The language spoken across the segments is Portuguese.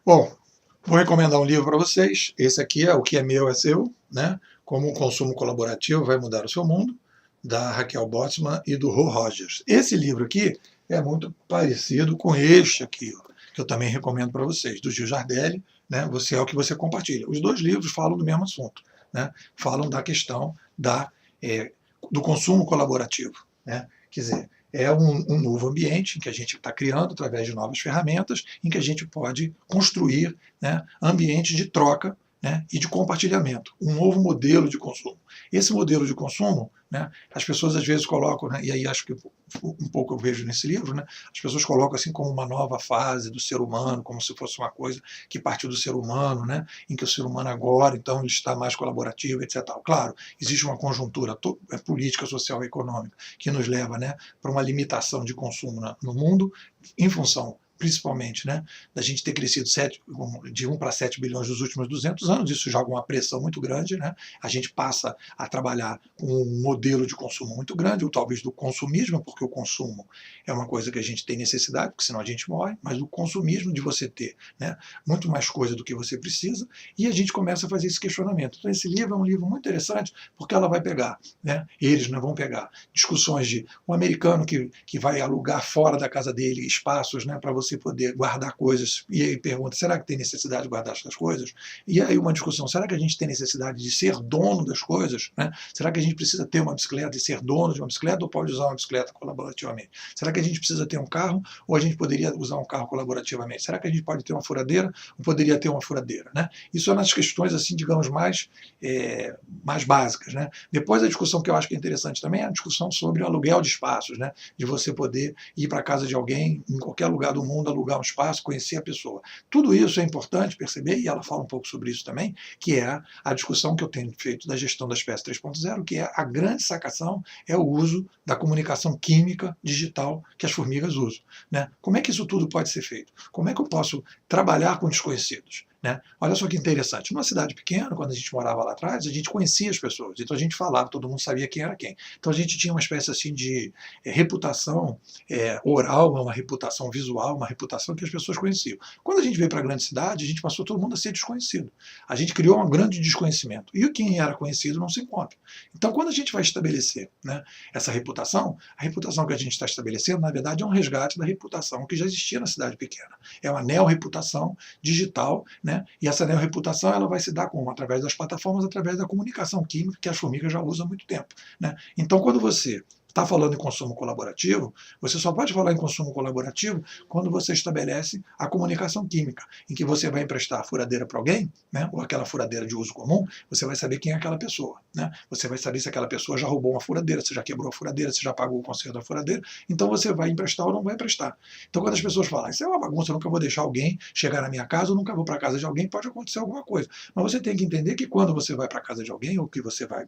Bom, vou recomendar um livro para vocês. Esse aqui é O que é meu é seu, né? Como o consumo colaborativo vai mudar o seu mundo, da Raquel Botsman e do Ro Rogers. Esse livro aqui é muito parecido com este aqui, ó, que eu também recomendo para vocês, do Gil Jardelli, né? Você é o que você compartilha. Os dois livros falam do mesmo assunto, né? Falam da questão do consumo colaborativo, né? Quer dizer, é um novo ambiente em que a gente está criando através de novas ferramentas, em que a gente pode construir, né, ambientes de troca, né, e de compartilhamento, um novo modelo de consumo. Esse modelo de consumo, né, as pessoas às vezes colocam, né, e aí acho que um pouco eu vejo nesse livro, né, as pessoas colocam assim como uma nova fase do ser humano, como se fosse uma coisa que partiu do ser humano, né, em que o ser humano agora, então, ele está mais colaborativo, etc. Claro, existe uma conjuntura política, social e econômica que nos leva, né, para uma limitação de consumo no mundo, em função principalmente, né, da gente ter crescido de 1 para 7 bilhões nos últimos 200 anos, isso joga uma pressão muito grande, né? A gente passa a trabalhar com um modelo de consumo muito grande, ou talvez do consumismo, porque o consumo é uma coisa que a gente tem necessidade, porque senão a gente morre, mas o consumismo de você ter, né, muito mais coisa do que você precisa, e a gente começa a fazer esse questionamento. Então esse livro é um livro muito interessante, porque ela vai pegar, né, eles não vão pegar discussões de um americano que vai alugar fora da casa dele espaços, né, para você poder guardar coisas, e aí pergunta, será que tem necessidade de guardar essas coisas? E aí uma discussão, será que a gente tem necessidade de ser dono das coisas? Né? Será que a gente precisa ter uma bicicleta e ser dono de uma bicicleta, ou pode usar uma bicicleta colaborativamente? Será que a gente precisa ter um carro, ou a gente poderia usar um carro colaborativamente? Será que a gente pode ter uma furadeira, ou poderia ter uma furadeira? Né? Isso é nas questões, assim, digamos, mais básicas. Né? Depois a discussão que eu acho que é interessante também é a discussão sobre o aluguel de espaços, né? De você poder ir para a casa de alguém, em qualquer lugar do mundo, alugar um espaço, conhecer a pessoa. Tudo isso é importante perceber, e ela fala um pouco sobre isso também, que é a discussão que eu tenho feito da gestão da espécie 3.0, que é a grande sacação é o uso da comunicação química digital que as formigas usam. Né? Como é que isso tudo pode ser feito? Como é que eu posso trabalhar com desconhecidos? Né? Olha só que interessante, numa cidade pequena, quando a gente morava lá atrás, a gente conhecia as pessoas, então a gente falava, todo mundo sabia quem era quem. Então a gente tinha uma espécie assim de reputação oral, uma reputação visual, uma reputação que as pessoas conheciam. Quando a gente veio para a grande cidade, a gente passou todo mundo a ser desconhecido. A gente criou um grande desconhecimento. E quem era conhecido não se encontra. Então quando a gente vai estabelecer, né, essa reputação, a reputação que a gente está estabelecendo, na verdade, é um resgate da reputação que já existia na cidade pequena. É uma neo-reputação digital, né? E essa neo-reputação ela vai se dar como? Através das plataformas, através da comunicação química que as formigas já usam há muito tempo. Né? Então, quando você está falando em consumo colaborativo, você só pode falar em consumo colaborativo quando você estabelece a comunicação química, em que você vai emprestar a furadeira para alguém, né, ou aquela furadeira de uso comum, você vai saber quem é aquela pessoa. Né? Você vai saber se aquela pessoa já roubou uma furadeira, se já quebrou a furadeira, se já pagou o conserto da furadeira, então você vai emprestar ou não vai emprestar. Então quando as pessoas falam, isso é uma bagunça, eu nunca vou deixar alguém chegar na minha casa, eu nunca vou para a casa de alguém, pode acontecer alguma coisa. Mas você tem que entender que quando você vai para a casa de alguém, ou que você vai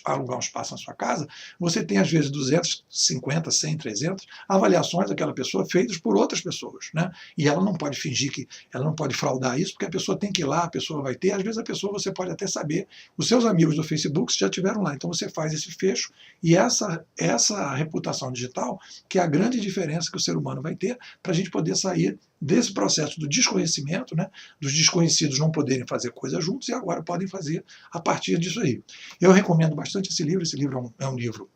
alugar um espaço na sua casa, você tem às vezes 250, 100, 300 avaliações daquela pessoa feitas por outras pessoas. Né? E ela não pode fingir que, ela não pode fraudar isso, porque a pessoa tem que ir lá, a pessoa vai ter, às vezes a pessoa você pode até saber, os seus amigos do Facebook já tiveram lá, então você faz esse fecho, e essa reputação digital, que é a grande diferença que o ser humano vai ter para a gente poder sair desse processo do desconhecimento, né, dos desconhecidos não poderem fazer coisas juntos e agora podem fazer a partir disso aí. Eu recomendo bastante esse livro é um livro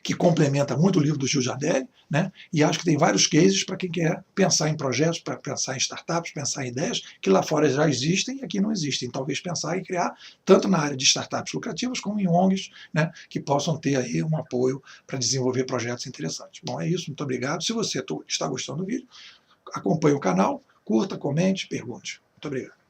que complementa muito o livro do Gil Jardelli, né? E acho que tem vários cases para quem quer pensar em projetos, para pensar em startups, pensar em ideias que lá fora já existem e aqui não existem. Talvez pensar em criar, tanto na área de startups lucrativas, como em ONGs, né, que possam ter aí um apoio para desenvolver projetos interessantes. Bom, é isso, muito obrigado. Se você está gostando do vídeo, acompanhe o canal, curta, comente, pergunte. Muito obrigado.